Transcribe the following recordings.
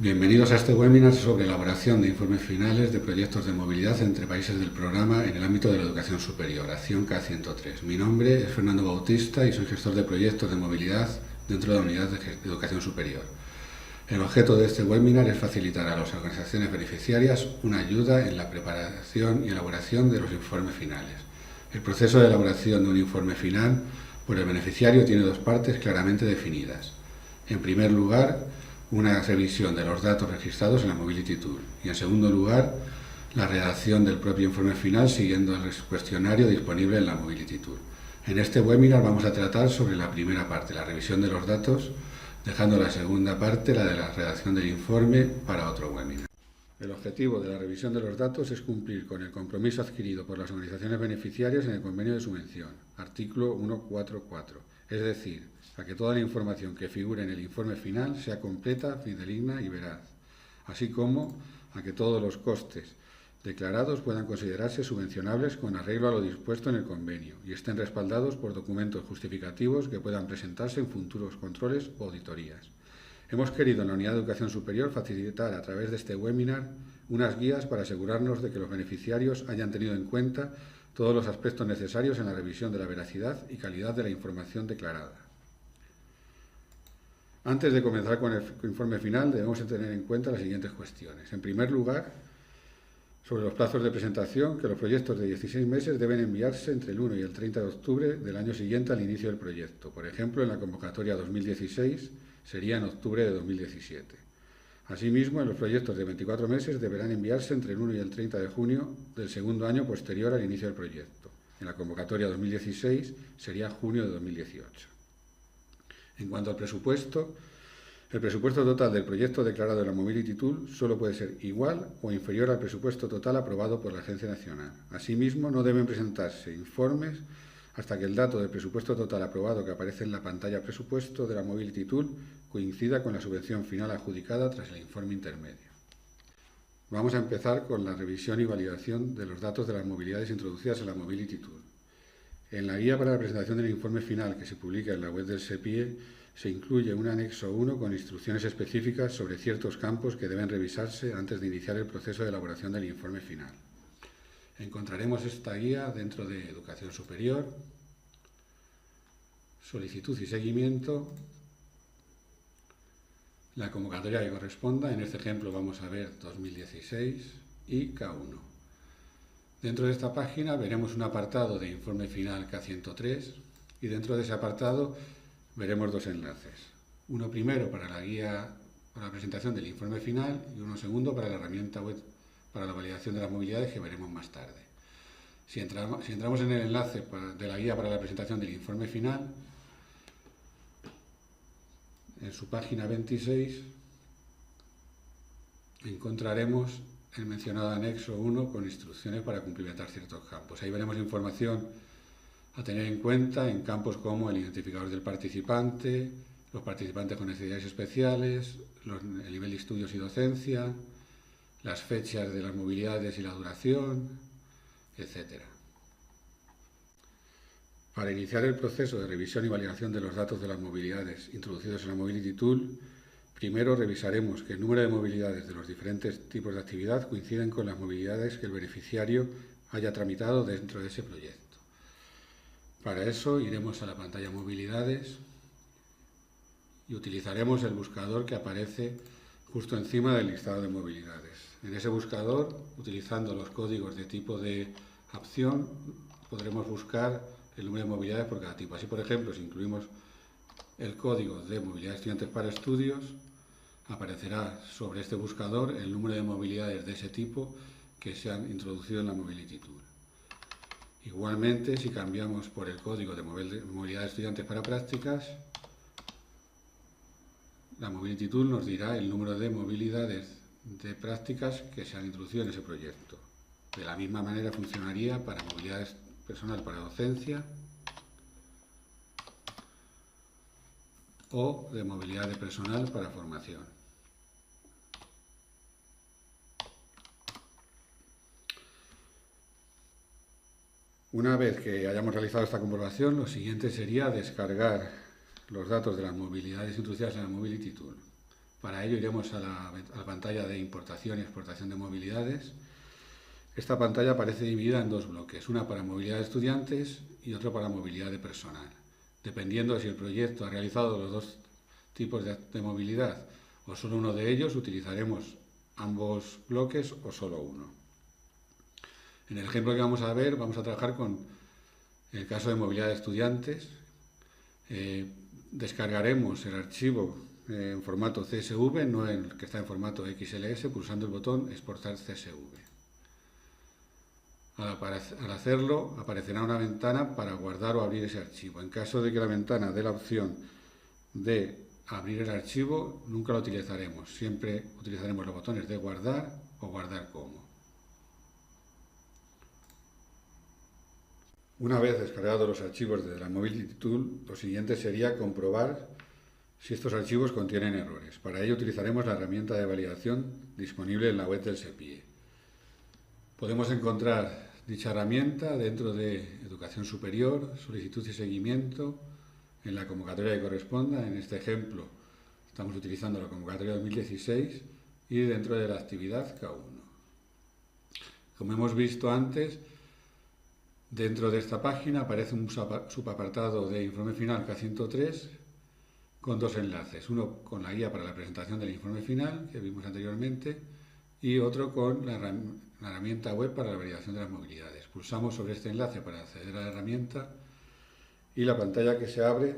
Bienvenidos a este webinar sobre elaboración de informes finales de proyectos de movilidad entre países del programa en el ámbito de la educación superior, Acción K103. Mi nombre es Fernando Bautista y soy gestor de proyectos de movilidad dentro de la Unidad de Educación Superior. El objeto de este webinar es facilitar a las organizaciones beneficiarias una ayuda en la preparación y elaboración de los informes finales. El proceso de elaboración de un informe final por el beneficiario tiene dos partes claramente definidas. En primer lugar, una revisión de los datos registrados en la Mobility Tool y, en segundo lugar, la redacción del propio informe final siguiendo el cuestionario disponible en la Mobility Tool. En este webinar vamos a tratar sobre la primera parte, la revisión de los datos, dejando la segunda parte, la de la redacción del informe, para otro webinar. El objetivo de la revisión de los datos es cumplir con el compromiso adquirido por las organizaciones beneficiarias en el convenio de subvención, artículo 144, es decir, a que toda la información que figure en el informe final sea completa, fidedigna y veraz, así como a que todos los costes declarados puedan considerarse subvencionables con arreglo a lo dispuesto en el convenio y estén respaldados por documentos justificativos que puedan presentarse en futuros controles o auditorías. Hemos querido en la Unidad de Educación Superior facilitar a través de este webinar unas guías para asegurarnos de que los beneficiarios hayan tenido en cuenta todos los aspectos necesarios en la revisión de la veracidad y calidad de la información declarada. Antes de comenzar con el informe final, debemos tener en cuenta las siguientes cuestiones. En primer lugar, sobre los plazos de presentación, que los proyectos de 16 meses deben enviarse entre el 1 y el 30 de octubre del año siguiente al inicio del proyecto. Por ejemplo, en la convocatoria 2016 sería en octubre de 2017. Asimismo, en los proyectos de 24 meses deberán enviarse entre el 1 y el 30 de junio del segundo año posterior al inicio del proyecto. En la convocatoria 2016 sería junio de 2018. En cuanto al presupuesto, el presupuesto total del proyecto declarado en la Mobility Tool solo puede ser igual o inferior al presupuesto total aprobado por la Agencia Nacional. Asimismo, no deben presentarse informes hasta que el dato del presupuesto total aprobado que aparece en la pantalla presupuesto de la Mobility Tool coincida con la subvención final adjudicada tras el informe intermedio. Vamos a empezar con la revisión y validación de los datos de las movilidades introducidas en la Mobility Tool. En la guía para la presentación del informe final que se publica en la web del SEPIE se incluye un anexo 1 con instrucciones específicas sobre ciertos campos que deben revisarse antes de iniciar el proceso de elaboración del informe final. Encontraremos esta guía dentro de Educación Superior, Solicitud y Seguimiento, la convocatoria que corresponda. En este ejemplo vamos a ver 2016 y K1. Dentro de esta página veremos un apartado de informe final K103 y dentro de ese apartado veremos dos enlaces. Uno primero para la guía para la presentación del informe final y uno segundo para la herramienta web para la validación de las movilidades que veremos más tarde. Si entramos en el enlace de la guía para la presentación del informe final, en su página 26 encontraremos el mencionado anexo 1 con instrucciones para cumplimentar ciertos campos. Ahí veremos información a tener en cuenta en campos como el identificador del participante, los participantes con necesidades especiales, el nivel de estudios y docencia, las fechas de las movilidades y la duración, etc. Para iniciar el proceso de revisión y validación de los datos de las movilidades introducidos en la Mobility Tool, primero revisaremos que el número de movilidades de los diferentes tipos de actividad coinciden con las movilidades que el beneficiario haya tramitado dentro de ese proyecto. Para eso iremos a la pantalla Movilidades y utilizaremos el buscador que aparece justo encima del listado de movilidades. En ese buscador, utilizando los códigos de tipo de acción, podremos buscar el número de movilidades por cada tipo. Así, por ejemplo, si incluimos el código de movilidad de estudiantes para estudios, aparecerá sobre este buscador el número de movilidades de ese tipo que se han introducido en la Mobility Tool. Igualmente, si cambiamos por el código de movilidad de estudiantes para prácticas, la Mobility Tool nos dirá el número de movilidades de prácticas que se han introducido en ese proyecto. De la misma manera funcionaría para movilidad personal para docencia o de movilidad de personal para formación. Una vez que hayamos realizado esta comprobación, lo siguiente sería descargar los datos de las movilidades introducidas en la Mobility Tool. Para ello iremos a la pantalla de importación y exportación de movilidades. Esta pantalla aparece dividida en dos bloques, una para movilidad de estudiantes y otro para movilidad de personal. Dependiendo de si el proyecto ha realizado los dos tipos de movilidad o solo uno de ellos, utilizaremos ambos bloques o solo uno. En el ejemplo que vamos a ver, vamos a trabajar con el caso de movilidad de estudiantes. Descargaremos el archivo en formato CSV, no el que está en formato XLS, pulsando el botón Exportar CSV. Al hacerlo, aparecerá una ventana para guardar o abrir ese archivo. En caso de que la ventana dé la opción de abrir el archivo, nunca lo utilizaremos. Siempre utilizaremos los botones de guardar o guardar como. Una vez descargados los archivos de la Mobility Tool, lo siguiente sería comprobar si estos archivos contienen errores. Para ello utilizaremos la herramienta de validación disponible en la web del SEPIE. Podemos encontrar dicha herramienta dentro de Educación Superior, Solicitud y Seguimiento, en la convocatoria que corresponda. En este ejemplo estamos utilizando la convocatoria 2016 y dentro de la actividad K1. Como hemos visto antes, dentro de esta página aparece un subapartado de informe final K103 con dos enlaces, uno con la guía para la presentación del informe final que vimos anteriormente y otro con la herramienta web para la validación de las movilidades. Pulsamos sobre este enlace para acceder a la herramienta y la pantalla que se abre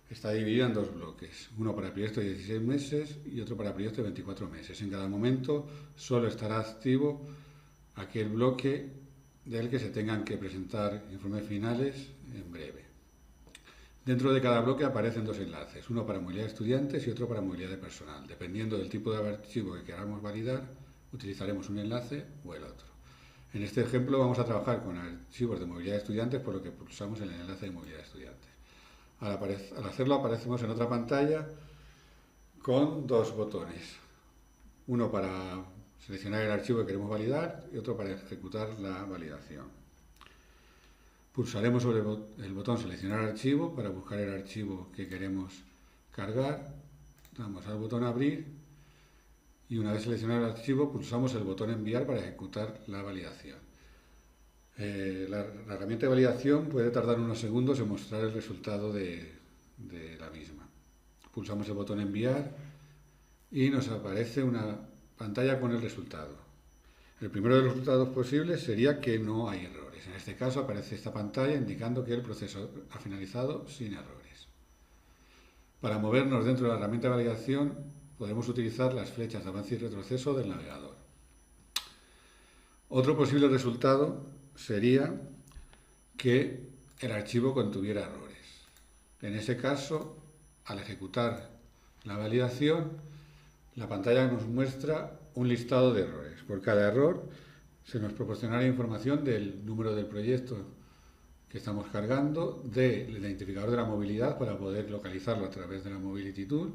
está dividida en dos bloques, uno para proyectos de 16 meses y otro para proyectos de 24 meses. En cada momento solo estará activo aquel bloque del que se tengan que presentar informes finales en breve. Dentro de cada bloque aparecen dos enlaces, uno para movilidad de estudiantes y otro para movilidad de personal. Dependiendo del tipo de archivo que queramos validar, utilizaremos un enlace o el otro. En este ejemplo vamos a trabajar con archivos de movilidad de estudiantes, por lo que pulsamos en el enlace de movilidad de estudiantes. Al hacerlo aparecemos en otra pantalla con dos botones, uno para seleccionar el archivo que queremos validar y otro para ejecutar la validación. Pulsaremos sobre el botón Seleccionar archivo para buscar el archivo que queremos cargar, damos al botón Abrir y una vez seleccionado el archivo pulsamos el botón Enviar para ejecutar la validación. La herramienta de validación puede tardar unos segundos en mostrar el resultado de la misma. Pulsamos el botón Enviar y nos aparece una pantalla con el resultado. El primero de los resultados posibles sería que no hay errores. En este caso aparece esta pantalla indicando que el proceso ha finalizado sin errores. Para movernos dentro de la herramienta de validación podemos utilizar las flechas de avance y retroceso del navegador. Otro posible resultado sería que el archivo contuviera errores. En ese caso, al ejecutar la validación, la pantalla nos muestra un listado de errores. Por cada error se nos proporcionará información del número del proyecto que estamos cargando, del identificador de la movilidad para poder localizarlo a través de la Mobility Tool,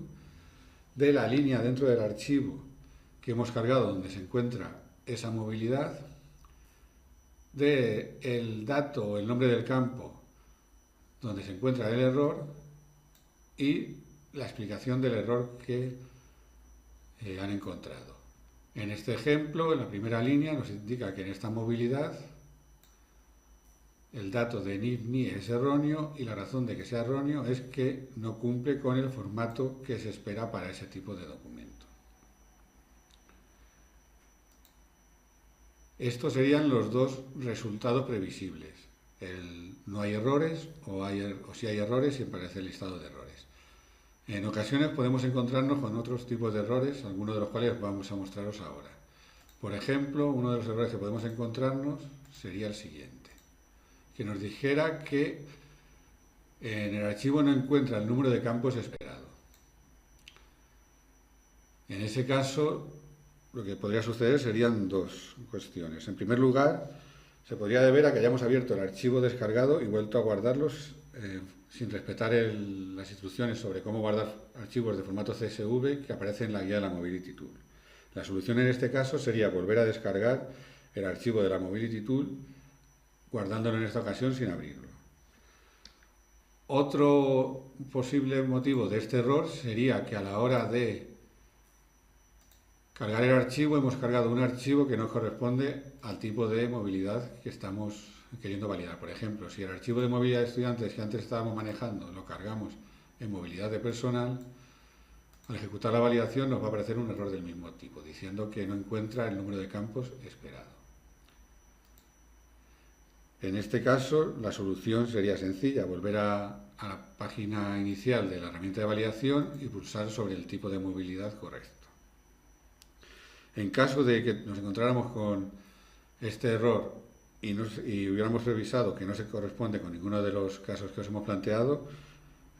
de la línea dentro del archivo que hemos cargado donde se encuentra esa movilidad, del dato o el nombre del campo donde se encuentra el error y la explicación del error que han encontrado. En este ejemplo, en la primera línea nos indica que en esta movilidad el dato de NIF-NI es erróneo y la razón de que sea erróneo es que no cumple con el formato que se espera para ese tipo de documento. Estos serían los dos resultados previsibles. No hay errores o si hay errores y aparece el listado de errores. En ocasiones podemos encontrarnos con otros tipos de errores, algunos de los cuales vamos a mostraros ahora. Por ejemplo, uno de los errores que podemos encontrarnos sería el siguiente, que nos dijera que en el archivo no encuentra el número de campos esperado. En ese caso, lo que podría suceder serían dos cuestiones. En primer lugar, se podría deber a que hayamos abierto el archivo descargado y vuelto a guardarlos sin respetar las instrucciones sobre cómo guardar archivos de formato CSV que aparecen en la guía de la Mobility Tool. La solución en este caso sería volver a descargar el archivo de la Mobility Tool, guardándolo en esta ocasión sin abrirlo. Otro posible motivo de este error sería que a la hora de Cargar el archivo, hemos cargado un archivo que no corresponde al tipo de movilidad que estamos queriendo validar. Por ejemplo, si el archivo de movilidad de estudiantes que antes estábamos manejando lo cargamos en movilidad de personal, al ejecutar la validación nos va a aparecer un error del mismo tipo, diciendo que no encuentra el número de campos esperado. En este caso, la solución sería sencilla, volver a la página inicial de la herramienta de validación y pulsar sobre el tipo de movilidad correcto. En caso de que nos encontráramos con este error y hubiéramos revisado que no se corresponde con ninguno de los casos que os hemos planteado,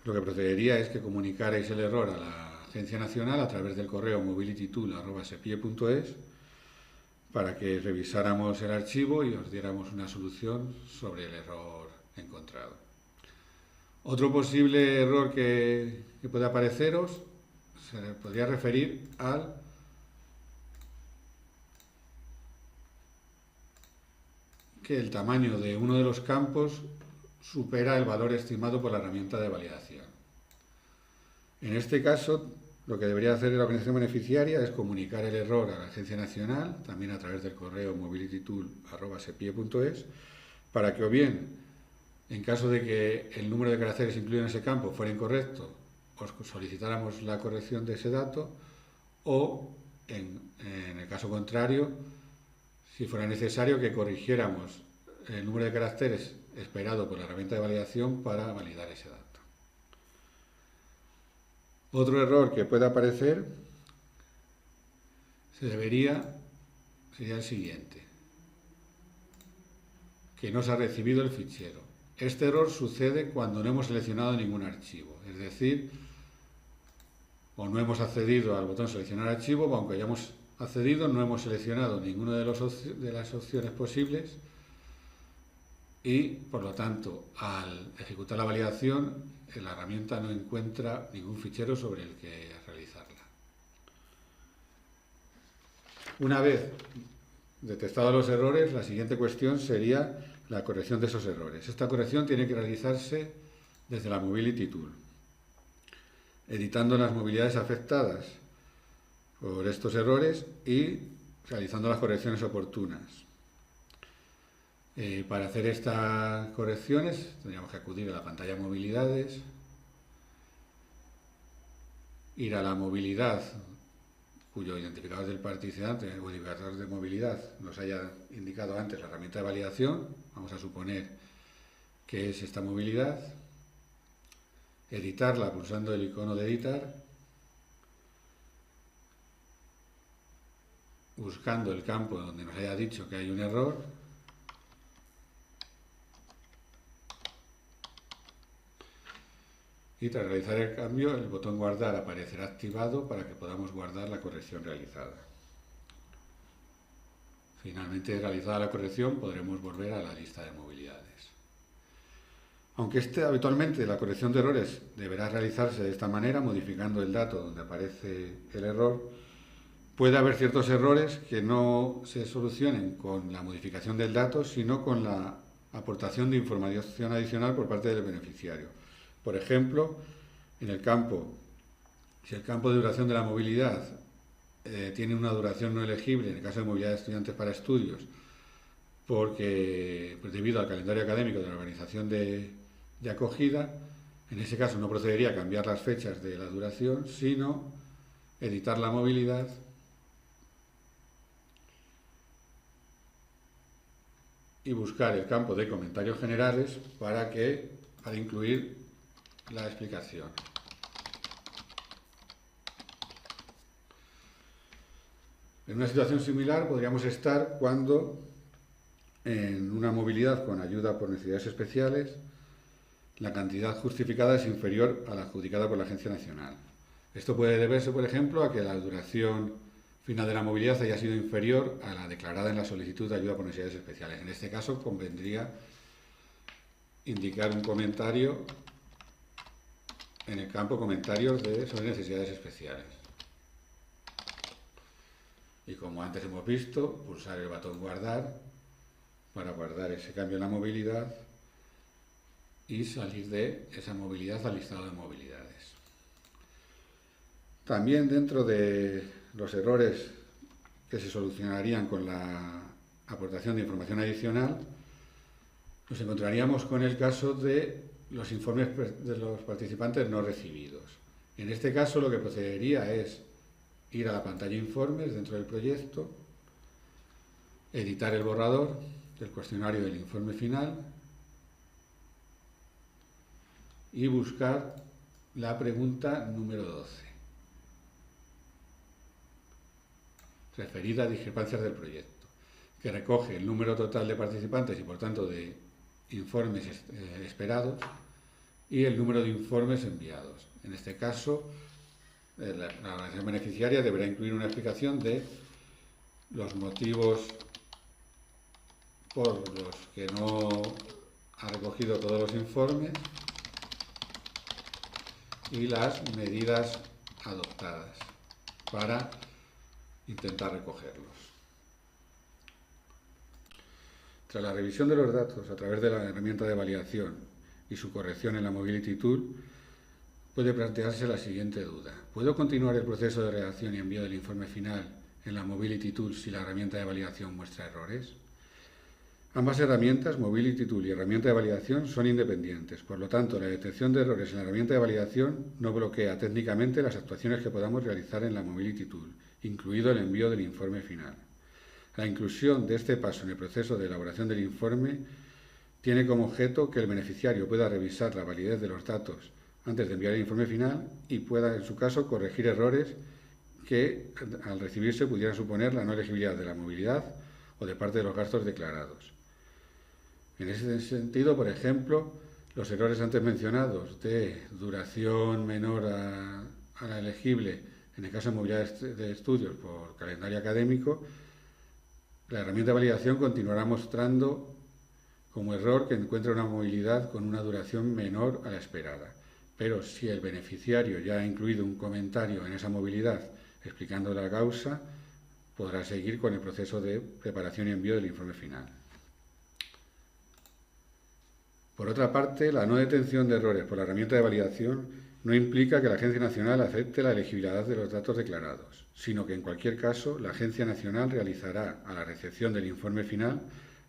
lo que procedería es que comunicarais el error a la Agencia Nacional a través del correo mobilitytool@sepie.es para que revisáramos el archivo y os diéramos una solución sobre el error encontrado. Otro posible error que puede apareceros se podría referir al que el tamaño de uno de los campos supera el valor estimado por la herramienta de validación. En este caso, lo que debería hacer la organización beneficiaria es comunicar el error a la Agencia Nacional, también a través del correo mobilitytool@sepie.es, para que o bien, en caso de que el número de caracteres incluido en ese campo fuera incorrecto, os solicitáramos la corrección de ese dato, o, en el caso contrario, si fuera necesario, que corrigiéramos el número de caracteres esperado por la herramienta de validación para validar ese dato. Otro error que puede aparecer sería el siguiente: que no se ha recibido el fichero. Este error sucede cuando no hemos seleccionado ningún archivo, es decir, o no hemos accedido al botón seleccionar archivo, o aunque hayamos accedido, no hemos seleccionado ninguna de las opciones posibles y, por lo tanto, al ejecutar la validación, la herramienta no encuentra ningún fichero sobre el que realizarla. Una vez detectados los errores, la siguiente cuestión sería la corrección de esos errores. Esta corrección tiene que realizarse desde la Mobility Tool, editando las movilidades afectadas por estos errores y realizando las correcciones oportunas. Para hacer estas correcciones tendríamos que acudir a la pantalla Movilidades, ir a la movilidad cuyo identificador del participante o identificador de movilidad nos haya indicado antes la herramienta de validación. Vamos a suponer que es esta movilidad, editarla pulsando el icono de editar, buscando el campo donde nos haya dicho que hay un error, y tras realizar el cambio el botón guardar aparecerá activado para que podamos guardar la corrección realizada. Finalmente realizada la corrección podremos volver a la lista de movilidades. Aunque habitualmente la corrección de errores deberá realizarse de esta manera, modificando el dato donde aparece el error, puede haber ciertos errores que no se solucionen con la modificación del dato, sino con la aportación de información adicional por parte del beneficiario. Por ejemplo, si el campo de duración de la movilidad tiene una duración no elegible, en el caso de movilidad de estudiantes para estudios, porque debido al calendario académico de la organización de acogida, en ese caso no procedería a cambiar las fechas de la duración, sino editar la movilidad y buscar el campo de comentarios generales para incluir la explicación. En una situación similar podríamos estar cuando en una movilidad con ayuda por necesidades especiales la cantidad justificada es inferior a la adjudicada por la Agencia Nacional. Esto puede deberse, por ejemplo, a que la duración final de la movilidad haya sido inferior a la declarada en la solicitud de ayuda por necesidades especiales. En este caso convendría indicar un comentario en el campo comentarios sobre necesidades especiales. Y como antes hemos visto, pulsar el botón guardar para guardar ese cambio en la movilidad y salir de esa movilidad al listado de movilidades. También dentro de los errores que se solucionarían con la aportación de información adicional, nos encontraríamos con el caso de los informes de los participantes no recibidos. En este caso lo que procedería es ir a la pantalla Informes dentro del proyecto, editar el borrador del cuestionario del informe final y buscar la pregunta número 12, referida a discrepancias del proyecto, que recoge el número total de participantes y por tanto de informes esperados y el número de informes enviados. En este caso, la organización beneficiaria deberá incluir una explicación de los motivos por los que no ha recogido todos los informes y las medidas adoptadas para intentar recogerlos. Tras la revisión de los datos a través de la herramienta de validación y su corrección en la Mobility Tool, puede plantearse la siguiente duda. ¿Puedo continuar el proceso de redacción y envío del informe final en la Mobility Tool si la herramienta de validación muestra errores? Ambas herramientas, Mobility Tool y herramienta de validación, son independientes. Por lo tanto, la detección de errores en la herramienta de validación no bloquea técnicamente las actuaciones que podamos realizar en la Mobility Tool, incluido el envío del informe final. La inclusión de este paso en el proceso de elaboración del informe tiene como objeto que el beneficiario pueda revisar la validez de los datos antes de enviar el informe final y pueda, en su caso, corregir errores que, al recibirse, pudieran suponer la no elegibilidad de la movilidad o de parte de los gastos declarados. En ese sentido, por ejemplo, los errores antes mencionados de duración menor a la elegible en el caso de movilidad de estudios por calendario académico, la herramienta de validación continuará mostrando como error que encuentra una movilidad con una duración menor a la esperada. Pero si el beneficiario ya ha incluido un comentario en esa movilidad explicando la causa, podrá seguir con el proceso de preparación y envío del informe final. Por otra parte, la no detención de errores por la herramienta de validación no implica que la Agencia Nacional acepte la elegibilidad de los datos declarados, sino que en cualquier caso la Agencia Nacional realizará a la recepción del informe final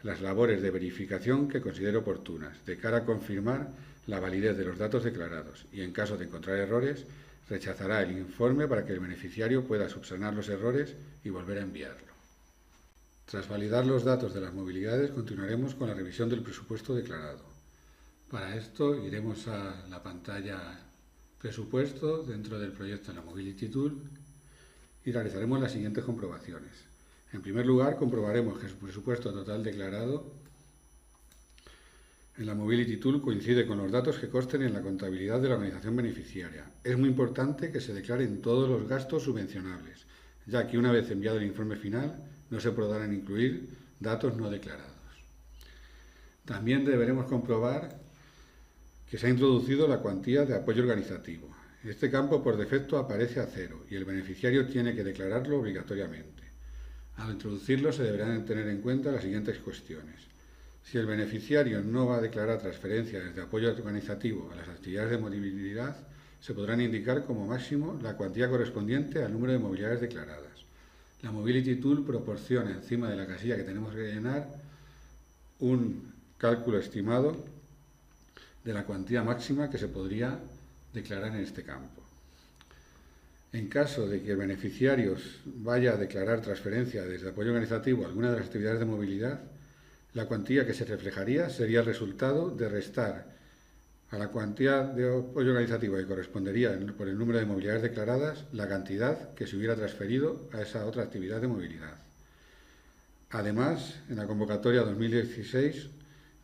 las labores de verificación que considere oportunas, de cara a confirmar la validez de los datos declarados y, en caso de encontrar errores, rechazará el informe para que el beneficiario pueda subsanar los errores y volver a enviarlo. Tras validar los datos de las movilidades, continuaremos con la revisión del presupuesto declarado. Para esto iremos a la pantalla Presupuesto dentro del proyecto en la Mobility Tool y realizaremos las siguientes comprobaciones. En primer lugar, comprobaremos que su presupuesto total declarado en la Mobility Tool coincide con los datos que consten en la contabilidad de la organización beneficiaria. Es muy importante que se declaren todos los gastos subvencionables, ya que una vez enviado el informe final no se podrán incluir datos no declarados. También deberemos comprobar que se ha introducido la cuantía de apoyo organizativo. Este campo por defecto aparece a 0 y el beneficiario tiene que declararlo obligatoriamente. Al introducirlo se deberán tener en cuenta las siguientes cuestiones. Si el beneficiario no va a declarar transferencias de apoyo organizativo a las actividades de movilidad, se podrán indicar como máximo la cuantía correspondiente al número de movilidades declaradas. La Mobility Tool proporciona encima de la casilla que tenemos que llenar un cálculo estimado de la cuantía máxima que se podría declarar en este campo. En caso de que el beneficiario vaya a declarar transferencia desde apoyo organizativo a alguna de las actividades de movilidad, la cuantía que se reflejaría sería el resultado de restar a la cuantía de apoyo organizativo que correspondería por el número de movilidades declaradas la cantidad que se hubiera transferido a esa otra actividad de movilidad. Además, en la convocatoria 2016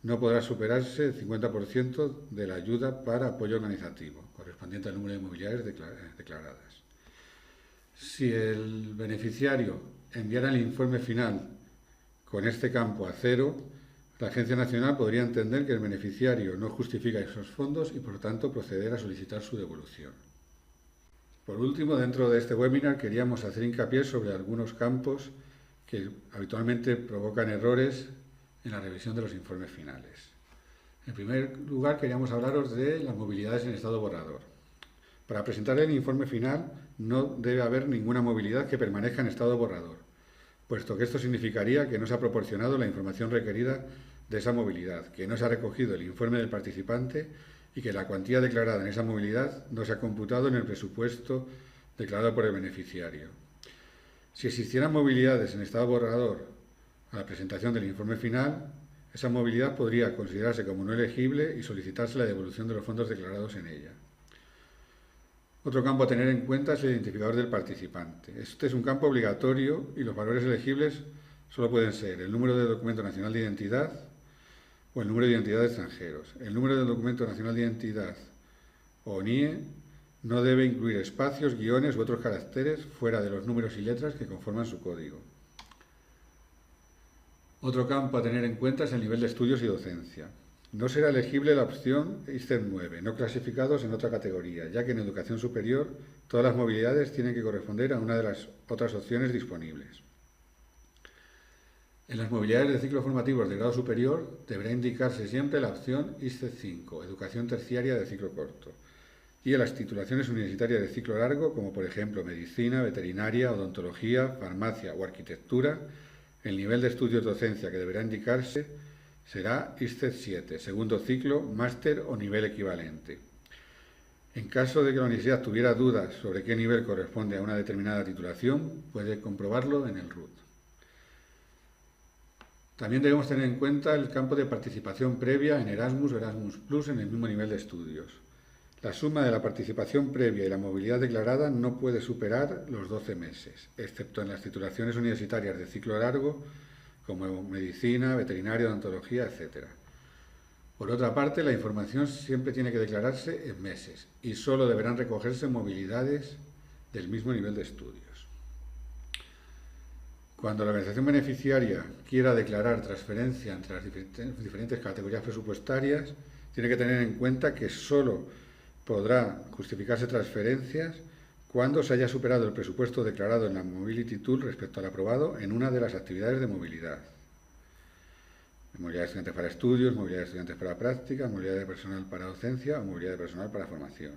no podrá superarse el 50% de la ayuda para apoyo organizativo, correspondiente al número de movilidades declaradas. Si el beneficiario enviara el informe final con este campo a 0, la Agencia Nacional podría entender que el beneficiario no justifica esos fondos y, por tanto, proceder a solicitar su devolución. Por último, dentro de este webinar queríamos hacer hincapié sobre algunos campos que habitualmente provocan errores en la revisión de los informes finales. En primer lugar, queríamos hablaros de las movilidades en estado borrador. Para presentar el informe final no debe haber ninguna movilidad que permanezca en estado borrador. puesto que esto significaría que no se ha proporcionado la información requerida de esa movilidad, que no se ha recogido el informe del participante y que la cuantía declarada en esa movilidad no se ha computado en el presupuesto declarado por el beneficiario. Si existieran movilidades en estado borrador a la presentación del informe final, esa movilidad podría considerarse como no elegible y solicitarse la devolución de los fondos declarados en ella. Otro campo a tener en cuenta es el identificador del participante. Este es un campo obligatorio y los valores elegibles solo pueden ser el número de documento nacional de identidad o el número de identidad de extranjeros. El número del documento nacional de identidad o NIE no debe incluir espacios, guiones u otros caracteres fuera de los números y letras que conforman su código. Otro campo a tener en cuenta es el nivel de estudios y docencia. No será elegible la opción ISTEP 9, no clasificados en otra categoría, ya que en educación superior todas las movilidades tienen que corresponder a una de las otras opciones disponibles. En las movilidades de ciclos formativos de grado superior deberá indicarse siempre la opción ISTEP 5, educación terciaria de ciclo corto, y en las titulaciones universitarias de ciclo largo, como por ejemplo medicina, veterinaria, odontología, farmacia o arquitectura, el nivel de estudios docencia que deberá indicarse será ISTEP 7, segundo ciclo, máster o nivel equivalente. En caso de que la universidad tuviera dudas sobre qué nivel corresponde a una determinada titulación, puede comprobarlo en el RUT. También debemos tener en cuenta el campo de participación previa en Erasmus o Erasmus Plus en el mismo nivel de estudios. La suma de la participación previa y la movilidad declarada no puede superar los 12 meses, excepto en las titulaciones universitarias de ciclo largo, como medicina, veterinaria, odontología, etc. Por otra parte, la información siempre tiene que declararse en meses y solo deberán recogerse movilidades del mismo nivel de estudios. Cuando la organización beneficiaria quiera declarar transferencia entre las diferentes categorías presupuestarias, tiene que tener en cuenta que solo podrá justificarse transferencias cuando se haya superado el presupuesto declarado en la Mobility Tool respecto al aprobado en una de las actividades de movilidad. Movilidad de estudiantes para estudios, movilidad de estudiantes para práctica, movilidad de personal para docencia o movilidad de personal para formación.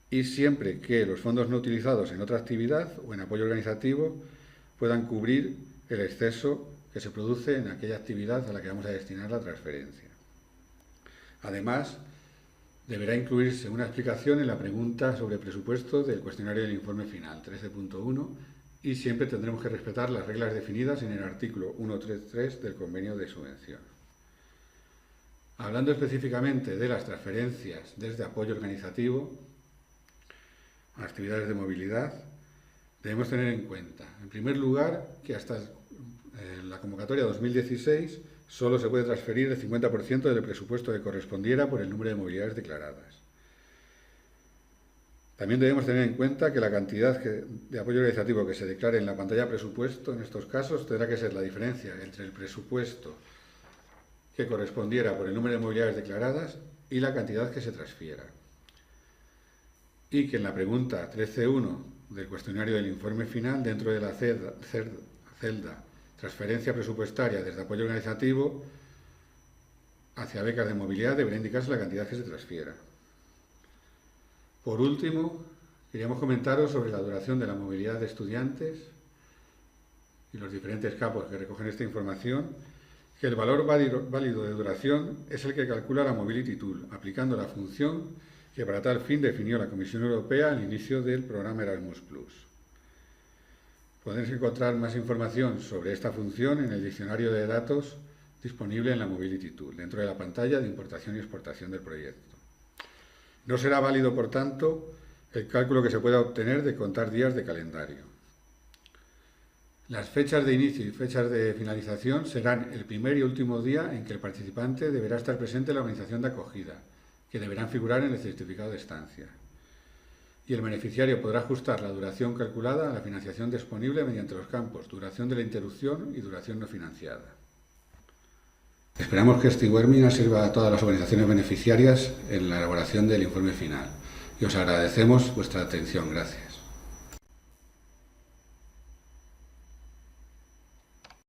Y siempre que los fondos no utilizados en otra actividad o en apoyo organizativo puedan cubrir el exceso que se produce en aquella actividad a la que vamos a destinar la transferencia. Además, deberá incluirse una explicación en la pregunta sobre presupuesto del cuestionario del informe final 13.1 y siempre tendremos que respetar las reglas definidas en el artículo 133 del convenio de subvención. Hablando específicamente de las transferencias desde apoyo organizativo a actividades de movilidad, debemos tener en cuenta, en primer lugar, que hasta la convocatoria 2016 solo se puede transferir el 50% del presupuesto que correspondiera por el número de movilidades declaradas. También debemos tener en cuenta que la cantidad de apoyo organizativo que se declare en la pantalla presupuesto en estos casos tendrá que ser la diferencia entre el presupuesto que correspondiera por el número de movilidades declaradas y la cantidad que se transfiera. Y que en la pregunta 13.1 del cuestionario del informe final, dentro de la celda transferencia presupuestaria desde apoyo organizativo hacia becas de movilidad deberá indicarse la cantidad que se transfiera. Por último, queríamos comentaros sobre la duración de la movilidad de estudiantes y los diferentes campos que recogen esta información, que el valor válido de duración es el que calcula la Mobility Tool, aplicando la función que para tal fin definió la Comisión Europea al inicio del programa Erasmus+. Podéis encontrar más información sobre esta función en el diccionario de datos disponible en la Mobility Tool, dentro de la pantalla de importación y exportación del proyecto. No será válido, por tanto, el cálculo que se pueda obtener de contar días de calendario. Las fechas de inicio y fechas de finalización serán el primer y último día en que el participante deberá estar presente en la organización de acogida, que deberán figurar en el certificado de estancia. Y el beneficiario podrá ajustar la duración calculada a la financiación disponible mediante los campos duración de la interrupción y duración no financiada. Esperamos que este webinar sirva a todas las organizaciones beneficiarias en la elaboración del informe final y os agradecemos vuestra atención. Gracias.